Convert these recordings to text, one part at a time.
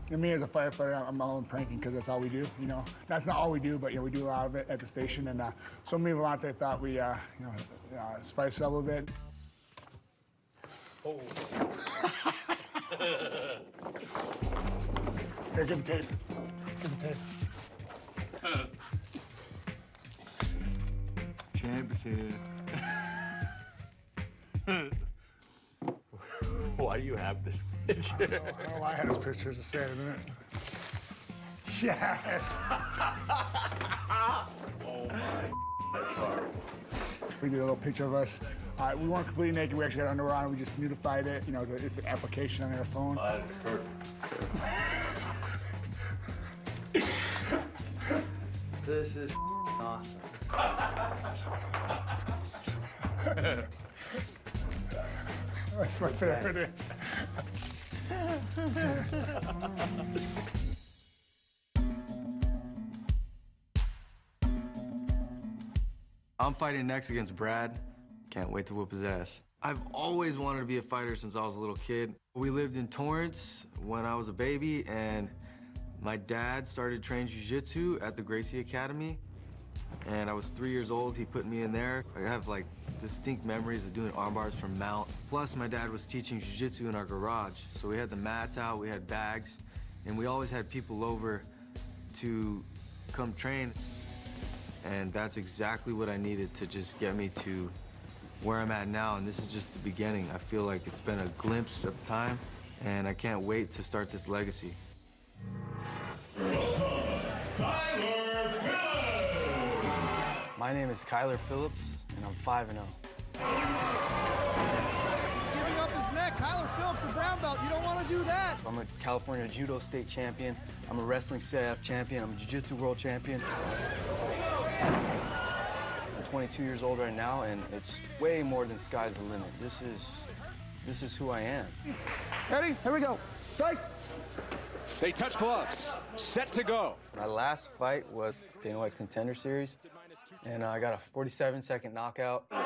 Me as a firefighter, I'm all in pranking because that's all we do, you know. That's not all we do, but, you know, we do a lot of it at the station. And so many of they thought we, spice it up a little bit. Oh. Here, get the tape. Get the tape. Champ is here. Why do you have this picture? I don't know why I have this picture. It's sad, isn't it? Yes! Oh my, that's hard. We did a little picture of us. We weren't completely naked. We actually had underwear on. We just nudified it. You know, it's an application on their phone. That's perfect. This is awesome. That's my favorite. I'm fighting next against Brad. Can't wait to whoop his ass. I've always wanted to be a fighter since I was a little kid. We lived in Torrance when I was a baby, and my dad started training jiu-jitsu at the Gracie Academy, and I was 3 years old. He put me in there. I have, like, distinct memories of doing arm bars from mount. Plus, my dad was teaching jiu-jitsu in our garage, so we had the mats out, we had bags, and we always had people over to come train, and that's exactly what I needed to just get me to where I'm at now, and this is just the beginning. I feel like it's been a glimpse of time, and I can't wait to start this legacy. My name is Kyler Phillips, and I'm 5-0. Giving up his neck, Kyler Phillips, a brown belt. You don't want to do that. So I'm a California Judo State champion. I'm a wrestling CIF champion. I'm a Jiu-Jitsu world champion. I'm 22 years old right now, and it's way more than sky's the limit. This is who I am. Ready? Here we go. Fight! They touch gloves. Set to go. My last fight was Dana White's Contender Series, and I got a 47-second knockout. Kyler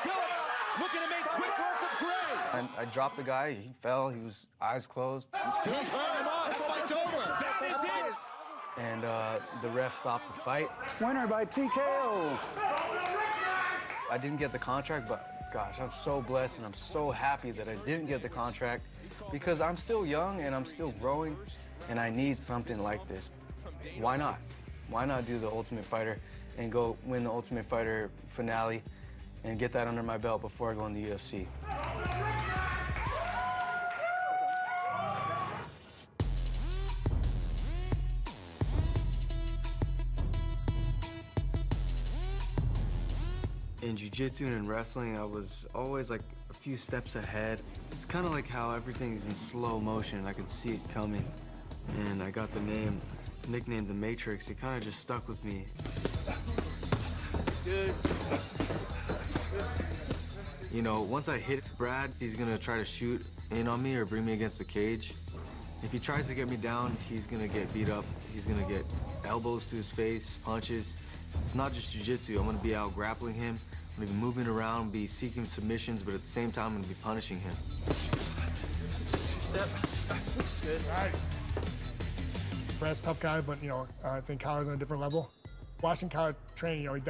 Phillips looking to make quick work of Gray. I dropped the guy. He fell. He was eyes closed. He's fighting him off. The fight's over. That is it. And the ref stopped the fight. Winner by TKO. I didn't get the contract, but gosh, I'm so blessed and I'm so happy that I didn't get the contract because I'm still young and I'm still growing and I need something like this. Why not? Why not do the Ultimate Fighter and go win the Ultimate Fighter finale and get that under my belt before I go in the UFC? In jiu-jitsu and in wrestling, I was always like a few steps ahead. It's kind of like how everything's in slow motion. I can see it coming. And I got the nickname The Matrix. It kind of just stuck with me. Good. You know, once I hit Brad, he's gonna try to shoot in on me or bring me against the cage. If he tries to get me down, he's gonna get beat up. He's gonna get elbows to his face, punches. It's not just jiu-jitsu. I'm gonna be out grappling him. I'm gonna be moving around, be seeking submissions, but at the same time, I'm gonna be punishing him. Step. Good. All right. Brad's a tough guy, but, you know, I think Kyler's on a different level. Watching Kyler train, you know, he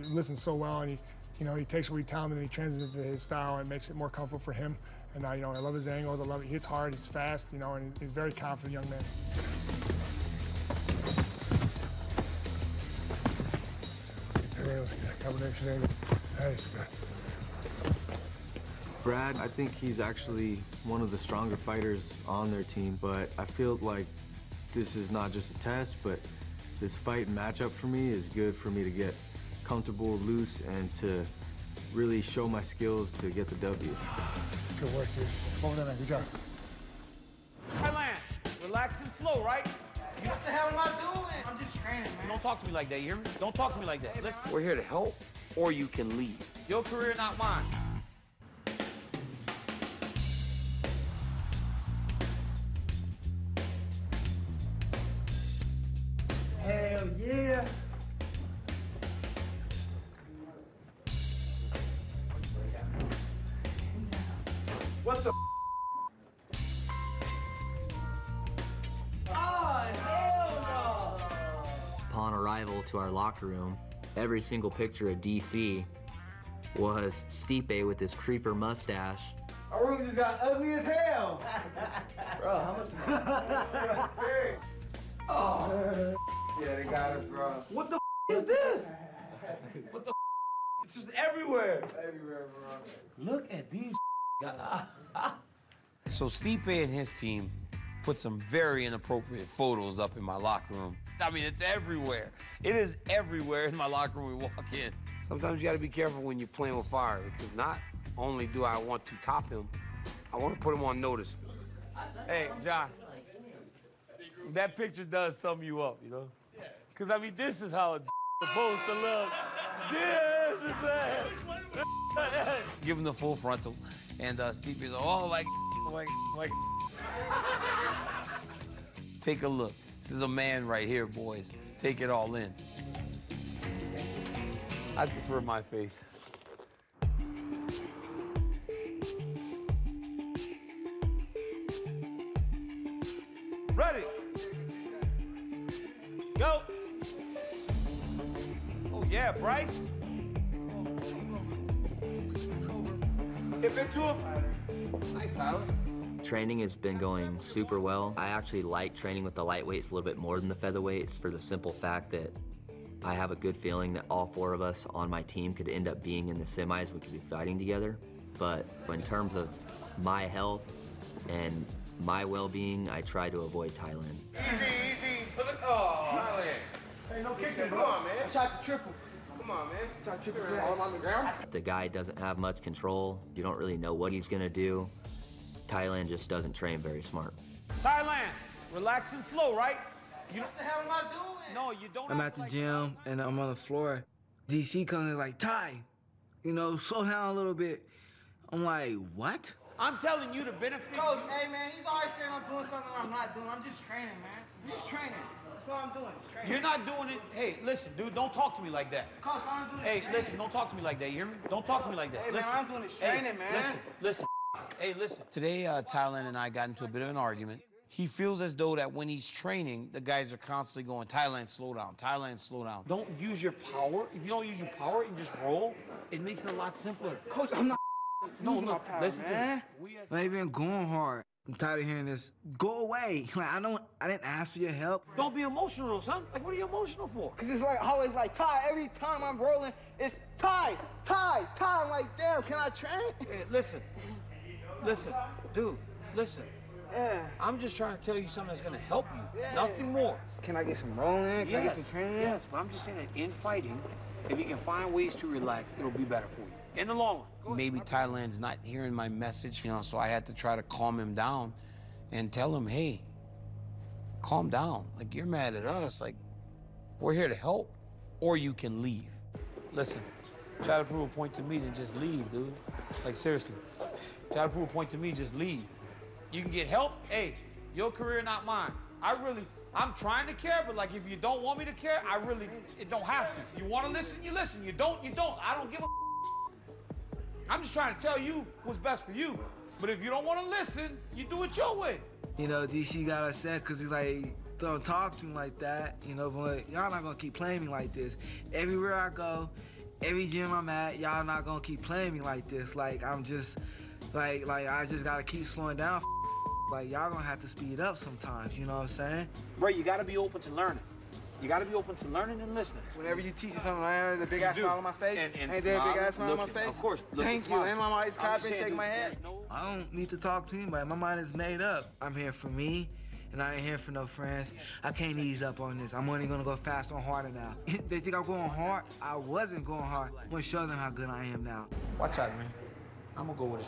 listens so well, and he takes what we tell him, and then he translates it into his style and makes it more comfortable for him. And, you know, I love his angles. I love it. He hits hard. He's fast, you know, and he's a very confident young man. Brad, I think he's actually one of the stronger fighters on their team, but I feel like this is not just a test, but this fight and matchup for me is good for me to get comfortable, loose, and to really show my skills to get the W. Good work, dude. Over there, man. Good job. Thailand, relax and flow, right? What the hell am I doing? I'm just training, man. Don't talk to me like that, you hear me? Don't talk to me like that. Listen, We're here to help, or you can leave. your career, not mine. Hell yeah. What the arrival to our locker room, every single picture of DC was Stipe with his creeper mustache. Our room just got ugly as hell. Bro, how much? Oh. Yeah, they got us, bro. What the is this? What the It's just everywhere. Everywhere, bro. Look at these So Stipe and his team put some very inappropriate photos up in my locker room. I mean, it's everywhere. It is everywhere in my locker room we walk in. Sometimes you gotta be careful when you're playing with fire, because not only do I want to top him, I want to put him on notice. Hey, John, that picture does sum you up, you know? Because, I mean, this is how it's supposed to look. This is it. Give him the full frontal. And Stevie's like, oh, my. Take a look. This is a man right here, boys. Take it all in. I prefer my face. Ready? Go. Oh, yeah, Bryce. If it's to him. Nice, Tyler. Training has been going super well. I actually like training with the lightweights a little bit more than the featherweights for the simple fact that I have a good feeling that all four of us on my team could end up being in the semis. We could be fighting together. But in terms of my health and my well-being, I try to avoid Thailand. Easy. Oh, Thailand. Hey, no kicking, come on, man. I shot the triple. Come on, man. Shot triple. All on the ground. The guy doesn't have much control. You don't really know what he's gonna do. Thailand just doesn't train very smart. Thailand, relax and flow, right? You What the hell am I doing? No, you don't. I'm at the gym and I'm on the floor. DC comes in like, Ty, you know, slow down a little bit. I'm like, what? I'm telling you to benefit. Coach, hey, man, he's always saying I'm doing something I'm not doing. I'm just training, man. I'm just training. That's all I'm doing, just training. You're not doing it. Hey, listen, dude, don't talk to me like that. Coach, all I'm doing is Hey, training. listen, don't talk to me like that. You hear me? Don't talk to me like that. Hey, listen. man, all I'm doing is training, man. Listen. Hey, listen. Today, Thailand and I got into a bit of an argument. He feels as though that when he's training, the guys are constantly going, Thailand, slow down, Thailand, slow down. Don't use your power. If you don't use your power and just roll, it makes it a lot simpler. Coach, I'm not No, losing my look, power, listen man. to me. I'm not even going hard. I'm tired of hearing this. Go away. Like, I didn't ask for your help. Don't be emotional, son. Like, what are you emotional for? Cause it's like always like Ty. Every time I'm rolling, it's Ty. I'm like, damn, can I train? Hey, listen, dude, listen. Yeah. I'm just trying to tell you something that's gonna help you. Yeah. Nothing more. Can I get some rolling? Can I get some training? Yes, but I'm just saying that in fighting, if you can find ways to relax, it'll be better for you. In the long run. Maybe Thailand's not hearing my message, you know, so I had to try to calm him down and tell him, hey, calm down. Like, you're mad at us. Like, we're here to help, or you can leave. Listen, try to prove a point to me, then just leave, dude. Like, seriously. Try to prove a point to me, just leave. You can get help. Hey, your career, not mine. I'm trying to care, but like if you don't want me to care, it don't have to. You want to listen, you listen. You don't, you don't. I don't give a. I'm just trying to tell you what's best for you. But if you don't want to listen, you do it your way. You know, DC got upset because he's like, don't talk to me like that. You know, but y'all not gonna keep playing me like this. Everywhere I go, every gym I'm at, y'all not gonna keep playing me like this. Like, I'm just, like I just gotta keep slowing down. Like, y'all gonna have to speed up sometimes, you know what I'm saying? Bro, you gotta be open to learning. You gotta be open to learning and listening. Whenever you teach me something, there's a big ass smile on my face. And Ain't there a big ass smile on my looking, face? Of course. Thank you. And my eyes clapping, shaking my head. I don't need to talk to anybody. My mind is made up. I'm here for me, and I ain't here for no friends. I can't ease up on this. I'm only gonna go fast on harder now. They think I'm going hard. I wasn't going hard. I'm gonna show them how good I am now. Watch out, man. I'm gonna go with a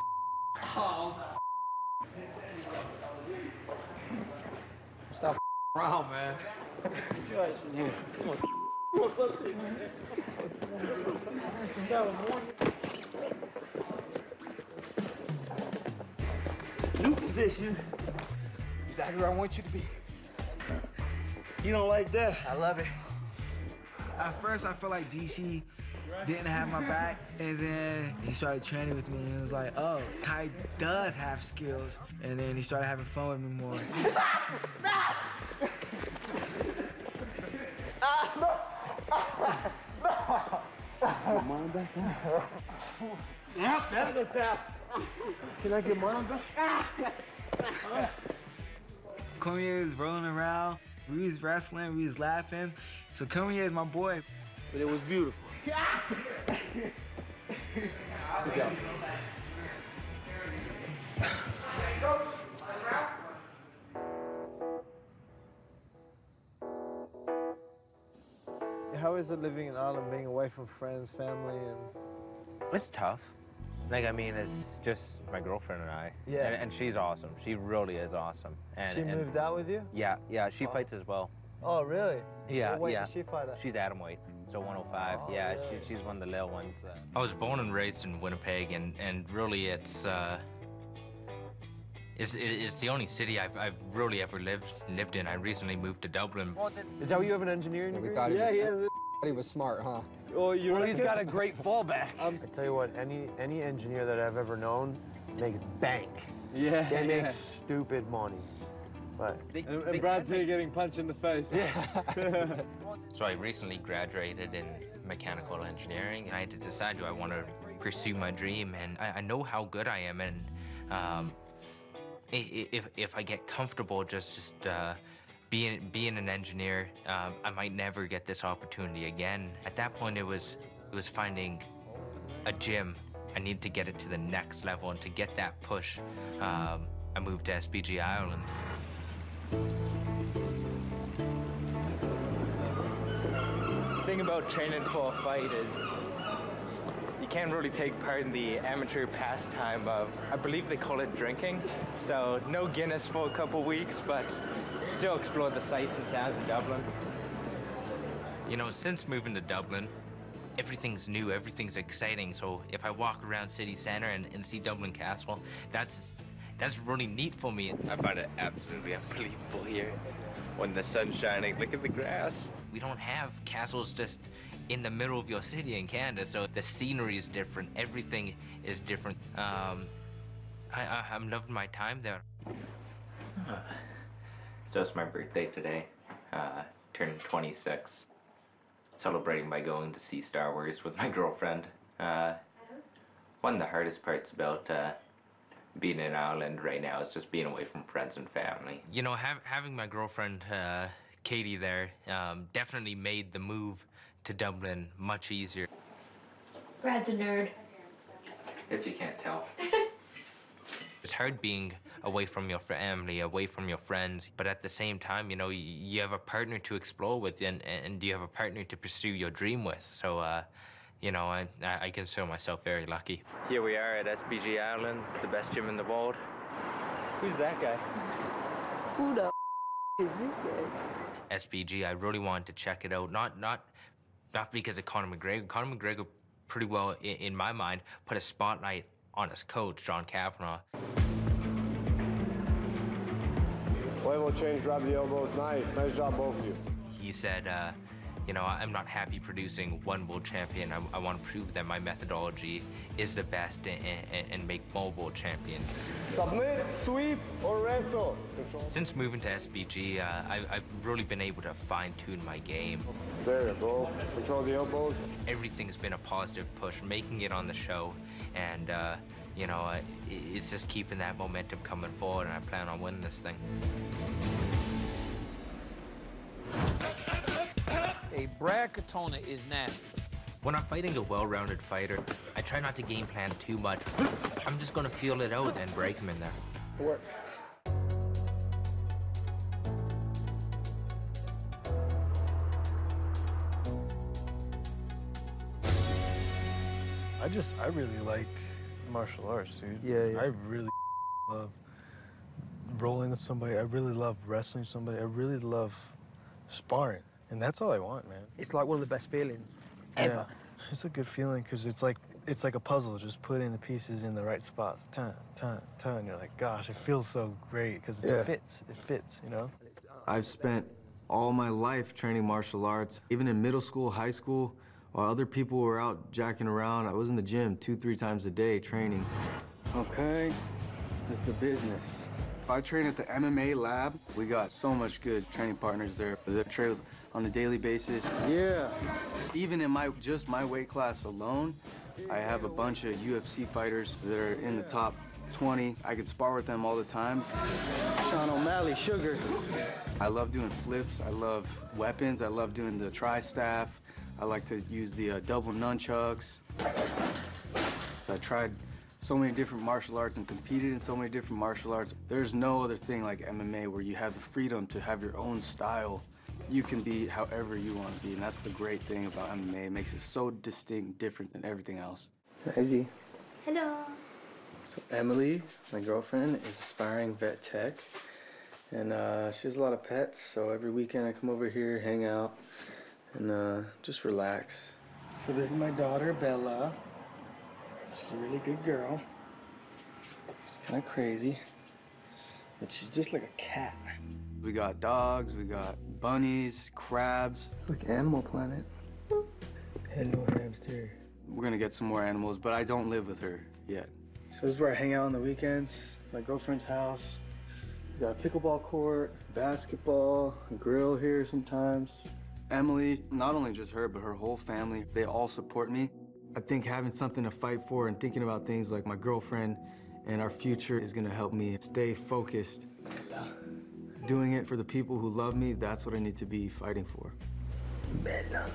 Stop around, man. Get your ass in here. Come on. New position. Exactly where I want you to be. You don't like that? I love it. At first, I felt like DC didn't have my back, and then he started training with me, and it was like, oh, Ty does have skills, and then he started having fun with me more. Get mine back? Yep, that'll go tap. Can I get mine back? Cormier was rolling around. We was wrestling. We was laughing. So Cormier is my boy. But it was beautiful. Good job. How is it living in Ireland, being away from friends, family, and... It's tough. Like, I mean, it's just my girlfriend and I. Yeah. And she's awesome. She really is awesome. And She moved out with you? Yeah, she fights as well. Oh, really? Yeah, What weight yeah. does she fight at? She's atom weight, so 105. Oh, yeah, really? she's one of the little ones. I was born and raised in Winnipeg, and really it's the only city I've really ever lived in. I recently moved to Dublin. Is that what you have an engineering degree? We thought he was smart, huh? Well, he's got a great fallback. I tell you what, any engineer that I've ever known makes bank. Yeah. They make stupid money. But and Brad's here getting punched in the face. Yeah. So I recently graduated in mechanical engineering, and I had to decide, do I want to pursue my dream? And I know how good I am, and if I get comfortable just being an engineer, I might never get this opportunity again. At that point, it was finding a gym. I needed to get it to the next level, and to get that push, I moved to SBG Ireland. The thing about training for a fight is you can't really take part in the amateur pastime of, I believe they call it drinking. So no Guinness for a couple weeks, but still explore the sights and sounds of Dublin. You know, since moving to Dublin, everything's new, everything's exciting. So if I walk around city centre and see Dublin Castle, that's really neat for me. I find it absolutely unbelievable here when the sun's shining. Look at the grass. We don't have castles just in the middle of your city in Canada, so the scenery is different. Everything is different. I'm loving my time there. So it's my birthday today. Turned 26. Celebrating by going to see Star Wars with my girlfriend. One of the hardest parts about being in Ireland right now is just being away from friends and family. You know, having my girlfriend, Katie, there definitely made the move to Dublin much easier. Brad's a nerd. If you can't tell. It's hard being away from your family, away from your friends, but at the same time, you know, you have a partner to explore with, and you have a partner to pursue your dream with. So, you know, I consider myself very lucky. Here we are at SBG Ireland, the best gym in the world. Who's that guy? Who the is this guy? SBG, I really wanted to check it out, not because of Conor McGregor. Conor McGregor, pretty well, in my mind, put a spotlight on his coach, John Kavanagh. Level change, grab the elbows. Nice job, both of you. He said, you know, I'm not happy producing one world champion. I want to prove that my methodology is the best and make more world champions. Submit, sweep, or wrestle. Since moving to SBG, I've really been able to fine-tune my game. There you go. Control the elbows. Everything's been a positive push, making it on the show, and you know, it's just keeping that momentum coming forward, and I plan on winning this thing. Hey, Brad Katona is nasty. When I'm fighting a well-rounded fighter, I try not to game plan too much. I'm just gonna feel it out and break him in there. Work. I really like martial arts, dude. Yeah. I really love rolling with somebody. I really love wrestling somebody. I really love sparring. And that's all I want, man. It's like one of the best feelings ever. Yeah, it's a good feeling because it's like a puzzle, just putting the pieces in the right spots. Turn. You're like, gosh, it feels so great because it fits, you know? I've spent all my life training martial arts. Even in middle school, high school, while other people were out jacking around, I was in the gym 2-3 times a day training. Okay, it's the business. I train at the MMA lab. We got so much good training partners there. They train with on a daily basis. Yeah. Even in just my weight class alone, I have a bunch of UFC fighters that are in the top 20. I can spar with them all the time. Sean O'Malley, sugar. I love doing flips. I love weapons. I love doing the tri-staff. I like to use the double nunchucks. I tried so many different martial arts and competed in so many different martial arts. There's no other thing like MMA where you have the freedom to have your own style. You can be however you want to be, and that's the great thing about MMA. It makes it so distinct, different than everything else. Easy. Hello. So Emily, my girlfriend, is aspiring vet tech, and she has a lot of pets, so every weekend I come over here, hang out, and just relax. So this is my daughter, Bella. She's a really good girl. She's kind of crazy, but she's just like a cat. We got dogs, we got bunnies, crabs. It's like Animal Planet. Hello, hamster. We're gonna get some more animals, but I don't live with her yet. So this is where I hang out on the weekends, my girlfriend's house. We got a pickleball court, basketball, a grill here sometimes. Emily, not only just her, but her whole family, they all support me. I think having something to fight for and thinking about things like my girlfriend and our future is gonna help me stay focused. Doing it for the people who love me, that's what I need to be fighting for. Bella.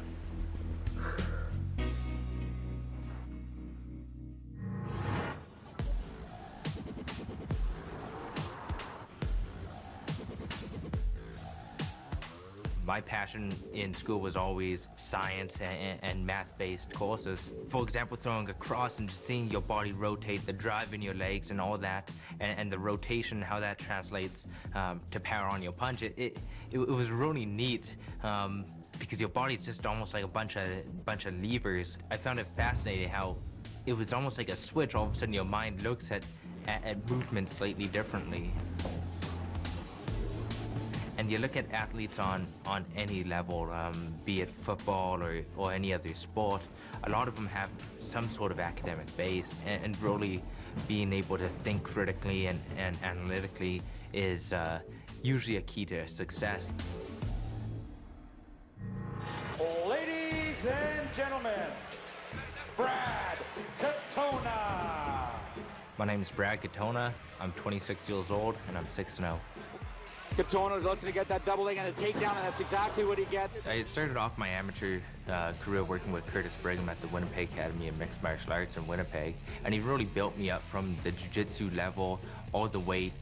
My passion in school was always science and math-based courses. For example, throwing a cross and just seeing your body rotate, the drive in your legs and all that, and the rotation, how that translates to power on your punch. It was really neat because your body's just almost like a bunch of levers. I found it fascinating how it was almost like a switch. All of a sudden, your mind looks at movement slightly differently. And you look at athletes on any level, be it football or any other sport, a lot of them have some sort of academic base, and really being able to think critically and analytically is usually a key to success. Ladies and gentlemen, Brad Katona. My name is Brad Katona. I'm 26 years old, and I'm 6-0. Katona looking to get that double leg and a takedown, and that's exactly what he gets. I started off my amateur career working with Curtis Brigham at the Winnipeg Academy of Mixed Martial Arts in Winnipeg, and he really built me up from the jiu-jitsu level all the way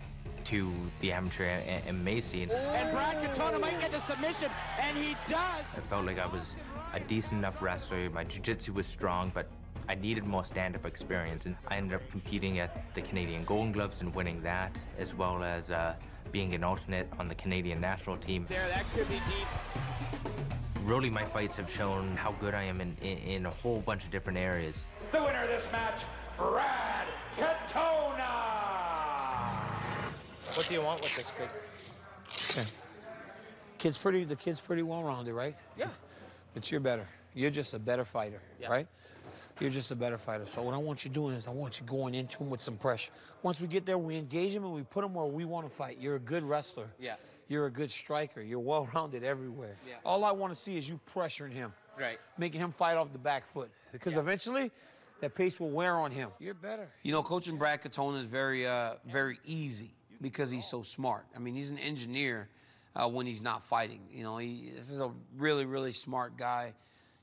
to the amateur MMA scene. And Brad Katona might get the submission, and he does! I felt like I was a decent enough wrestler. My jiu-jitsu was strong, but I needed more stand-up experience, and I ended up competing at the Canadian Golden Gloves and winning that, as well as being an alternate on the Canadian national team. There, that could be deep. Really, my fights have shown how good I am in a whole bunch of different areas. The winner of this match, Brad Katona! What do you want with this kid? Okay. The kid's pretty well-rounded, right? Yeah. But you're better. You're just a better fighter, right? You're just a better fighter. So what I want you doing is I want you going into him with some pressure. Once we get there, we engage him and we put him where we want to fight. You're a good wrestler. Yeah. You're a good striker. You're well-rounded everywhere. Yeah. All I want to see is you pressuring him. Right. Making him fight off the back foot. Because eventually, that pace will wear on him. You're better. You know, coaching Brad Katona is very easy because he's so smart. I mean, he's an engineer when he's not fighting. You know, this is a really, really smart guy.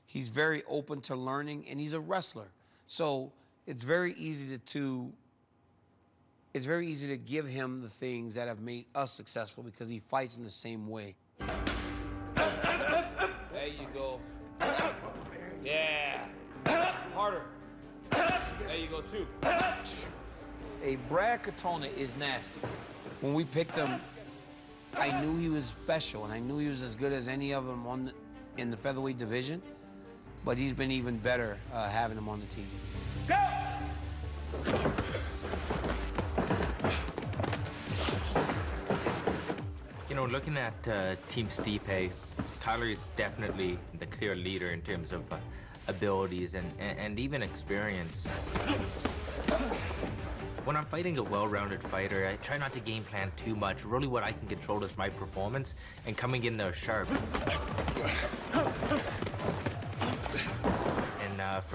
He's very open to learning, and he's a wrestler. So it's very easy to give him the things that have made us successful because he fights in the same way. There you go. Yeah. Harder. There you go, too. Hey, Brad Katona is nasty. When we picked him, I knew he was special, and I knew he was as good as any of them in the featherweight division. But he's been even better having him on the team. Go! You know, looking at Team Stipe, Kyler is definitely the clear leader in terms of abilities and even experience. When I'm fighting a well-rounded fighter, I try not to game plan too much. Really what I can control is my performance and coming in there sharp.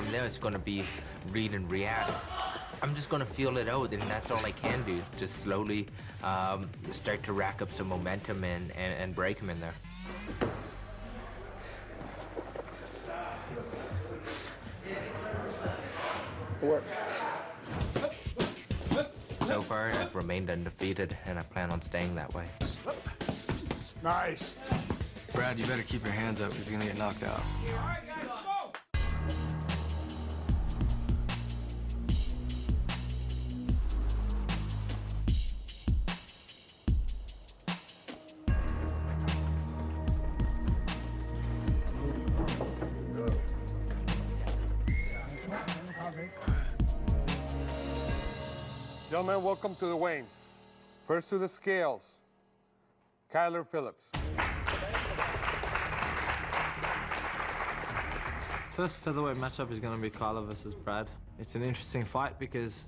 From there, it's going to be read and react. I'm just going to feel it out, and that's all I can do. Just slowly start to rack up some momentum and break him in there. Work. So far, I've remained undefeated, and I plan on staying that way. Nice. Brad, you better keep your hands up. He's gonna get knocked out. All right, guys, let's go. Gentlemen, welcome to the weigh-in. First to the scales, Kyler Phillips. First featherweight matchup is going to be Kyler versus Brad. It's an interesting fight because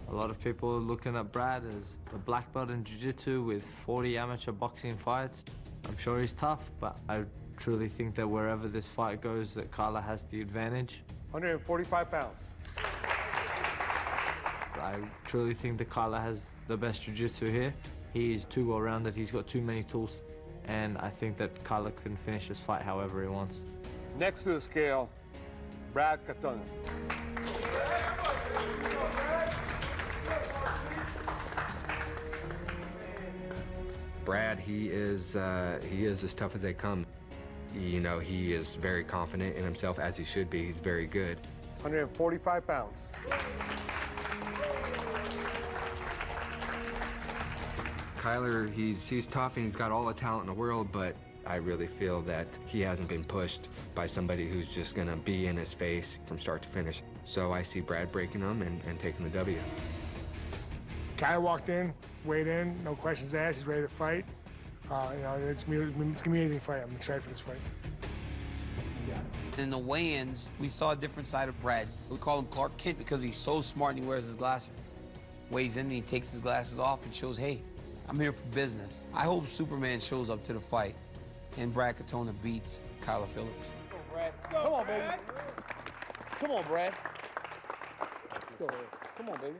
a lot of people are looking at Brad as a black belt in jiu-jitsu with 40 amateur boxing fights. I'm sure he's tough, but I truly think that wherever this fight goes, that Kyler has the advantage. 145 pounds. I truly think that Kyler has the best jiu-jitsu here. He's too well-rounded, he's got too many tools, and I think that Kyler can finish this fight however he wants. Next to the scale, Brad Katona. Brad, he is as tough as they come. You know, he is very confident in himself, as he should be. He's very good. 145 pounds. Kyler, he's tough and he's got all the talent in the world, but I really feel that he hasn't been pushed by somebody who's just gonna be in his face from start to finish. So I see Brad breaking him and taking the W. Kai walked in, weighed in, no questions asked. He's ready to fight. You know, it's gonna be an amazing fight. I'm excited for this fight. In the weigh-ins, we saw a different side of Brad. We call him Clark Kent because he's so smart and he wears his glasses. Weighs in and he takes his glasses off and shows, hey, I'm here for business. I hope Superman shows up to the fight and Brad Katona beats Kyler Phillips. Come on, baby. Come on, Brad. Let's go. Come on, baby.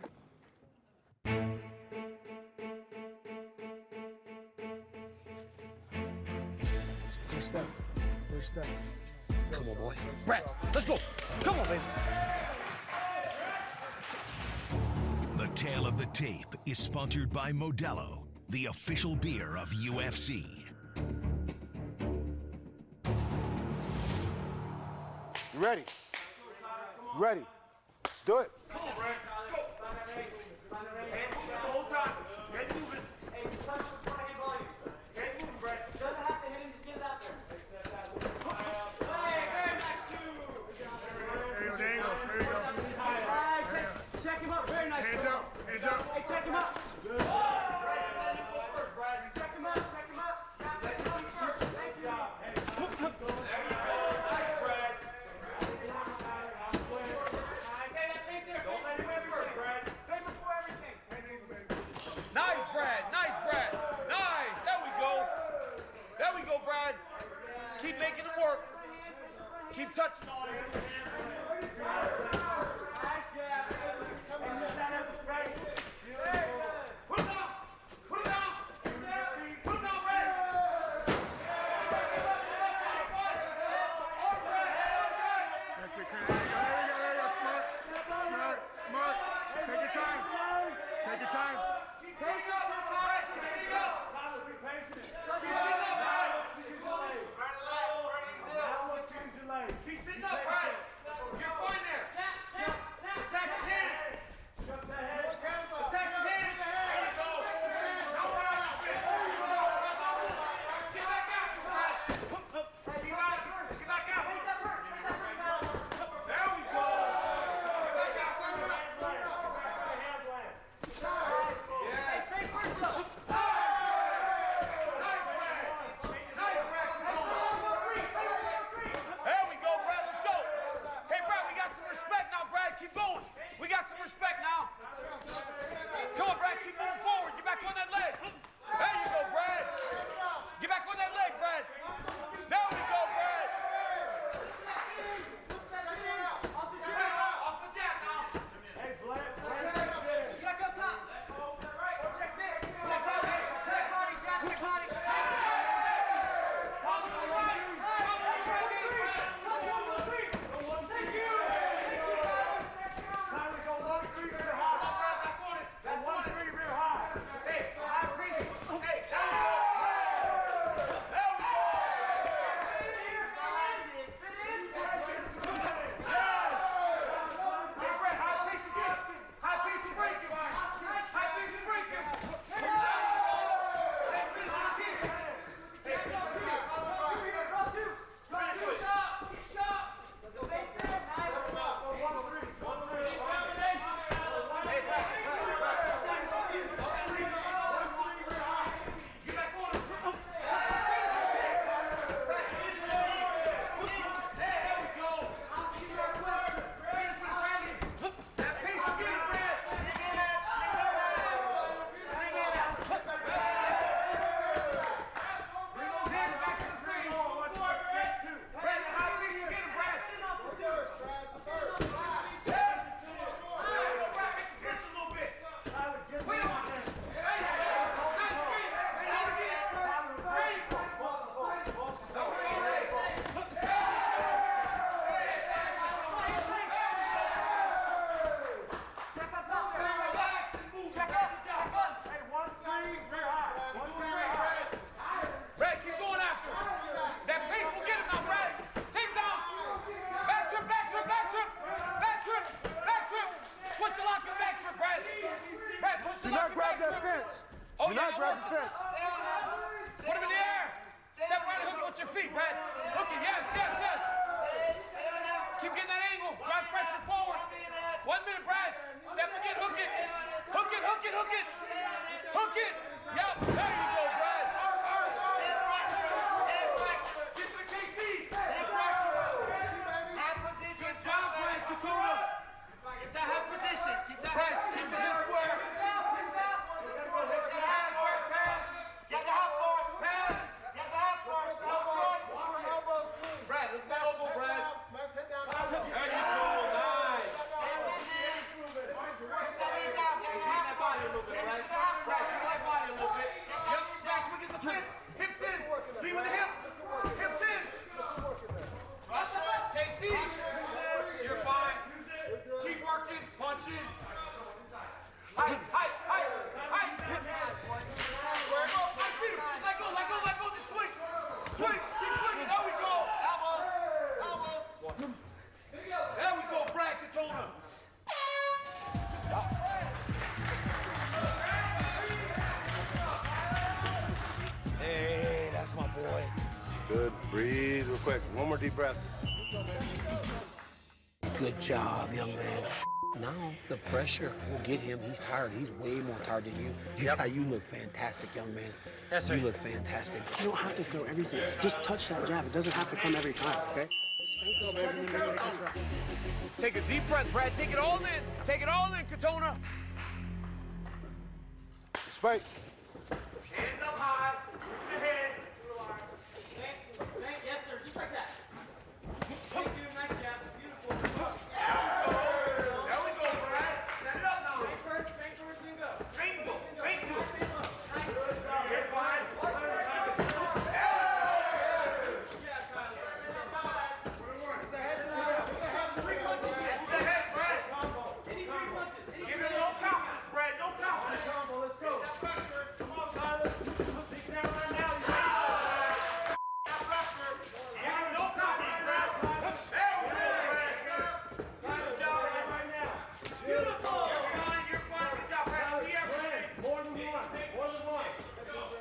First step. First step. Come on, boy. Brad, let's go. Come on, baby. The Tale of the Tape is sponsored by Modelo, the official beer of UFC. You ready? You ready? Let's do it. Come on, Brad. Let's go. Hands moving the whole time. Hands moving. Hey, touch the front of your volume. Hands moving, Brad. Doesn't have to hit him to get it out there. Hey, very nice, too. There you go. There you go. Check him up. Very nice. Hands up. Hands up. Hey, check him up. Check him up. Check him up. Check him up first. Thank you. There you go. Nice, Brad. Don't let him in first, Brad. Say before everything. Nice, Brad. Nice, Brad. Nice. There we go. There we go, Brad. Keep making them work. Keep touching on it. Put him down. Put him down. Put him down, Brad. That's it, Chris. There you go. Smart. Smart. Take your time. Take your time. Keep sitting up, Brad. Keep sitting up. Keep sitting up, Brad. Keep sitting up, Brad. You're fine there. Attack his Watch your feet, Brad. Hook it, yes, yes, yes. Keep getting that angle. Drive pressure forward. 1 minute, Brad. Step again, hook it. Hook it, hook it, hook it. Hook it. Yep, there you go, Brad. Get to the KC. Good job, Brad. Couture. Get that half position. Keep that Brad, keep it in square. Pass, Brad, pass. Get the half forward. Pass. Get the half forward. Brad, let's go elbow, Brad. There you go, nice. Hey, get that body a little bit, Brad. Brad, get that body a little bit. Yep, smash him against the fence. Hips in. Lead with the hips. Hips in. KC, you're fine. Keep working, punching. Height, height, height, height. Where it goes, nice beat him. Just let go, let go, let go. Just swing. Swing, keep swinging. There we go. There we go, Brad Katona. Hey, that's my boy. Good. Breathe real quick. One more deep breath. Good job, young man. Now the pressure will get him. He's tired. He's way more tired than you. You look fantastic, young man. Yes, sir. You look fantastic. You don't have to throw everything. Just touch that jab. It doesn't have to come every time, okay? Take a deep breath, Brad. Take it all in. Take it all in, Katona. Let's fight. Hands up high. Move your head. Yes, sir. Just like that. Thank you. Nice job. Beautiful. There we go, Brad. Set it up now. Bank first, and go. Bingo. Bingo. You're fine. Move the head, Brad. Give it no confidence, Brad. No confidence. Let's go. Come on, Tyler. Big down right now. Give it no confidence, Brad. There we go, Brad. Good job. Beautiful. You're fine. Good job, Brad. See everything. More than one. More than one.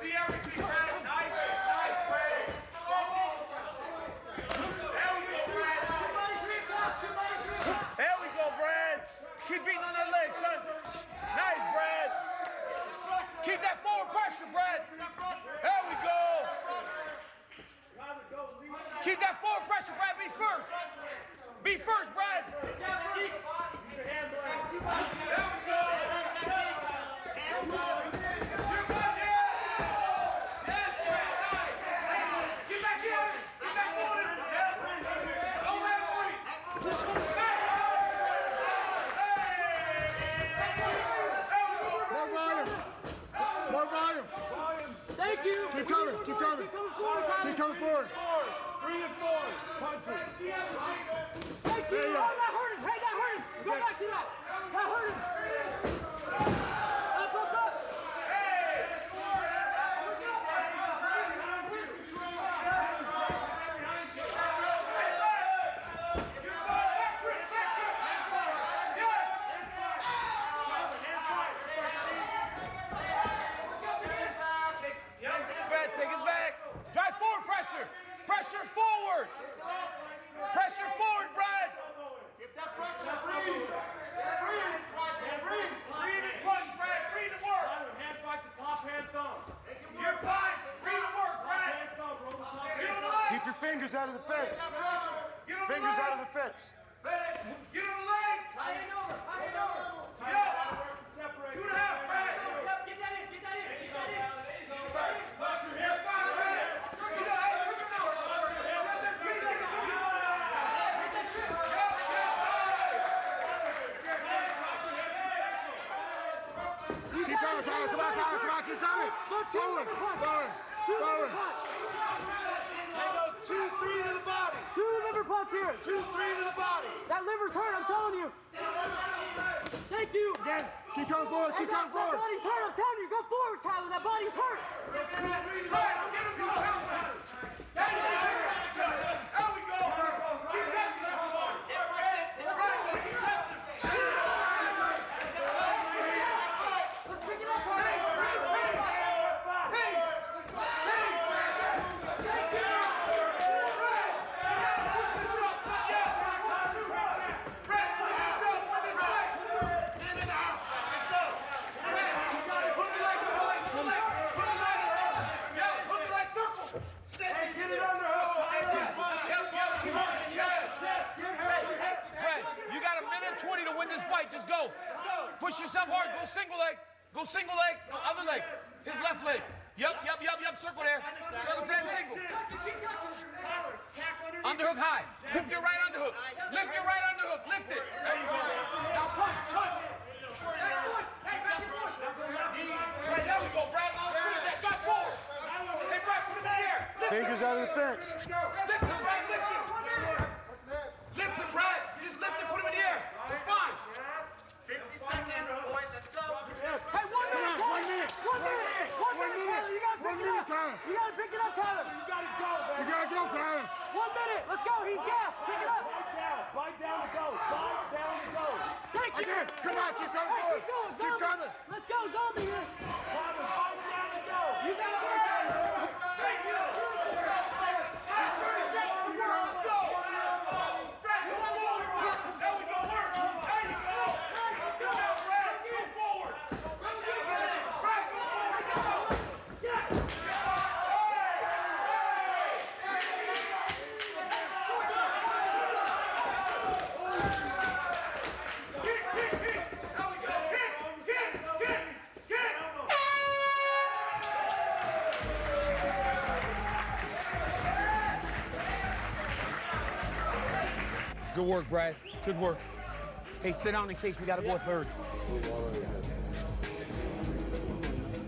See everything, Brad. Nice. Nice, Brad. There we go, Brad. There we go, Brad. Keep beating on that leg, son. Nice, Brad. Keep that forward pressure, Brad. There we go. Keep that forward pressure, Brad. Be first. Be first, Brad. There we go. You're good, yeah. Yes, Brad. Nice. Get back in. Get back on it. Yeah. Don't let him breathe. More volume. More volume. Thank you. Keep coming. Keep coming. Keep coming forward. 3 and 4. Punches. Thank you. Oh, that hurt him. Hey, that hurt him. Go back to that. That hurt him. Up, up, up. Brad, take his back. Drive forward pressure. Pressure forward. Pressure forward, Brad. Breathe. Breathe and punch, Brad. Breathe and work. Hand fight the top, hand thumb. You're fine. Breathe and work, Brad. Hand thumb, roll the top. Get on the legs. Keep your fingers out of the fence. Get on the Fingers out of legs. the fence. Get on the legs. High and over. High and over. Yeah. 2.5, Brad. Get that in. Get that in. Get that in. You're fine, Brad. See that? Hey, trip him out. Let's get it. Keep coming, Tyler. Come on, Tyler. Come on, keep coming. Forward. Forward. Forward. Hey, go 2-3 to the body. 2 liver punch here. 2-3 to the body. That liver's hurt, I'm telling you. Thank you. Again. Keep coming forward. Keep coming That forward. body's hurt, I'm telling you. Go forward, Kyler. That body's hurt. There we go. Keep touching him. Right, keep touching him. Let's pick it up, Hey, Kyler. hey, hey. Hey, hey. Push yourself hard. Go single leg. Go single leg. No, other leg. His left leg. Yep. Circle there. Circle to that single. Underhook high. Lift your right underhook. Lift your right underhook. Lift it. There you go. Now punch. Right, there we go, Brad. Now finish that. Back forward. Hey, Brad, put him in the air. Fingers out of the fence. Lift him, Brad. Lift him. Lift him, Brad. Just lift him. Put him in the air. You're fine. 50 seconds, boys. Let's go. Hey, 1 minute. 1 minute. 1 minute. You gotta pick it up. You gotta pick it up, Tyler. You gotta go, man. You gotta go, Tyler. 1 minute. Let's go. He's gassed. Pick it up. Bite down to go. Bite down to go. Thank you. Again. Come on. Keep coming forward. Keep coming. Let's go, zombie here. Tyler, bite down to go. You gotta work at it. Thank you. 30 seconds to work. Let's go. Brad, go forward. There we go. Work. There you go. Go now, Brad. Go forward. Brad, go forward. Go. Good work, Brad. Good work. Hey, sit down in case we gotta go a third.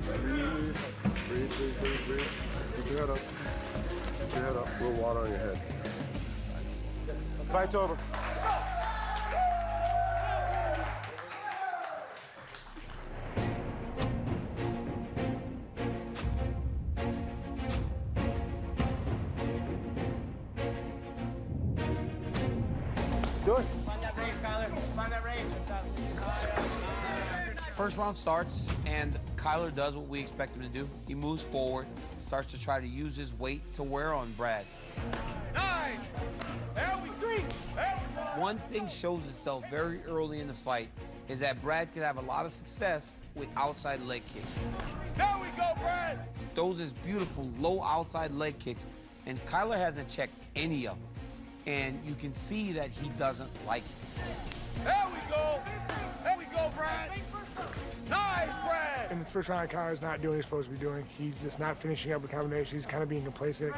Breathe. Keep your head up. Keep your head up. A little water on your head. Fight's over. Do it. Find that range, Kyler. Find that range. First round starts, and Kyler does what we expect him to do. He moves forward, starts to try to use his weight to wear on Brad. 9. There we go. One thing shows itself very early in the fight is that Brad could have a lot of success with outside leg kicks. There we go, Brad. Those is beautiful low outside leg kicks, and Kyler hasn't checked any of them. And you can see that he doesn't like it. There we go. There we go, Brad. Nice, Brad. In the first round, Kyler's not doing what he's supposed to be doing. He's just not finishing up with combinations. He's kind of being complacent.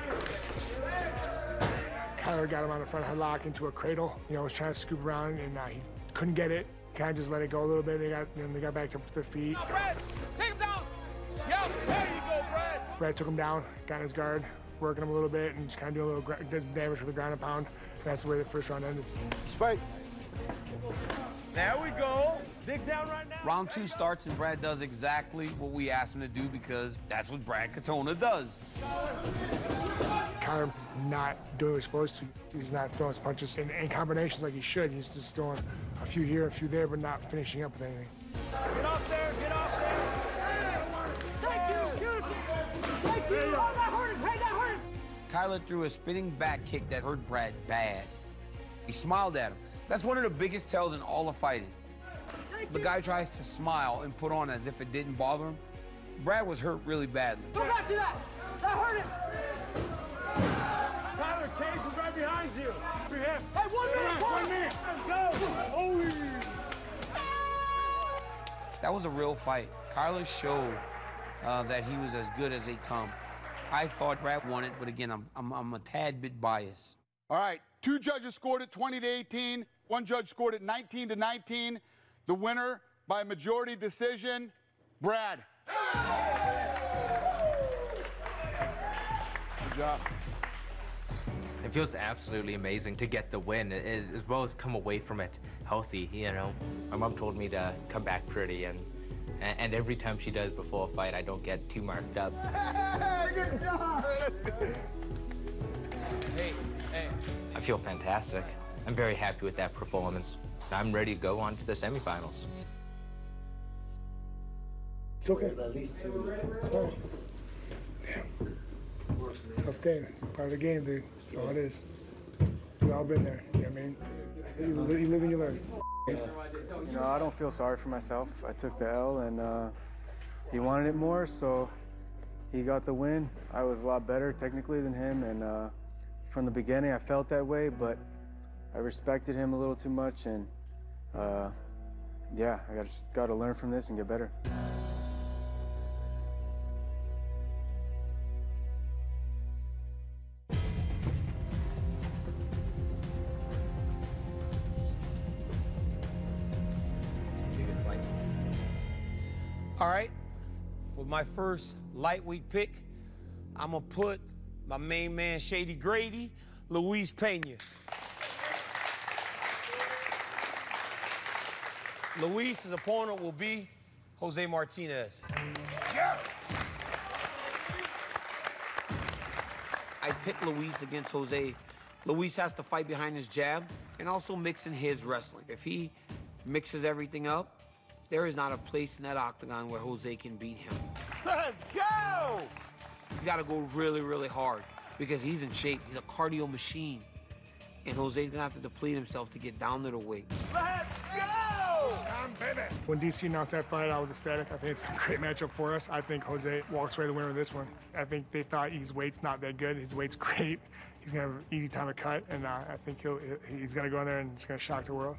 Kyler got him on the front headlock into a cradle. You know, was trying to scoop around, and he couldn't get it. Kind of just let it go a little bit. They got back up to their feet. Now, Brad, take him down. Yeah, there you go, Brad. Brad took him down, got in his guard, working him a little bit, and just kind of doing a little damage with the ground and pound. And that's the way the first round ended. Let's fight. There we go. Dig down right now. Round 2 starts, and Brad does exactly what we asked him to do because that's what Brad Katona does. Kyler's not doing what he's supposed to. He's not throwing his punches in combinations like he should. He's just throwing a few here, a few there, but not finishing up with anything. Get off there. Get off there. Thank you. Beautiful. Thank you. Oh, that hurt him. Hey, that hurt him. Kyler threw a spinning back kick that hurt Brad bad. He smiled at him. That's one of the biggest tells in all of fighting. The guy tries to smile and put on as if it didn't bother him. Brad was hurt really badly. Go back to that. That hurt him. Tyler, Cage is right behind you. For him. Hey, 1 minute. Let's go. Oh. That was a real fight. Kyler showed that he was as good as they come. I thought Brad won it, but again, I'm a tad bit biased. All right, 2 judges scored it 20-18. 1 judge scored it 19-19. The winner by majority decision, Brad. Good job. It feels absolutely amazing to get the win, as well as come away from it healthy. You know, my mom told me to come back pretty, and every time she does before a fight, I don't get too marked up. Good job. Hey. I feel fantastic. I'm very happy with that performance. I'm ready to go on to the semifinals. It's okay. At least 2. Damn. Tough day. It's part of the game, dude. That's all it is. We've all been there. You know what I mean? You live and you learn. You know, I don't feel sorry for myself. I took the L, and he wanted it more, so he got the win. I was a lot better technically than him, and from the beginning I felt that way, but I respected him a little too much, and yeah, I just got to learn from this and get better. All right, with my first lightweight pick, I'm gonna put my main man, Shady Grady, Luis Pena. Luis's opponent will be Jose Martinez. Yes! I picked Luis against Jose. Luis has to fight behind his jab and also mix in his wrestling. If he mixes everything up, there is not a place in that octagon where Jose can beat him. Let's go! He's got to go really, really hard because he's in shape. He's a cardio machine. And Jose's going to have to deplete himself to get down to the weight. Let's go! Time, baby. When DC announced that fight, I was ecstatic. I think it's a great matchup for us. I think Jose walks away the winner of this one. I think they thought his weight's not that good. His weight's great. He's going to have an easy time to cut, and I think he's going to go in there and he's going to shock the world.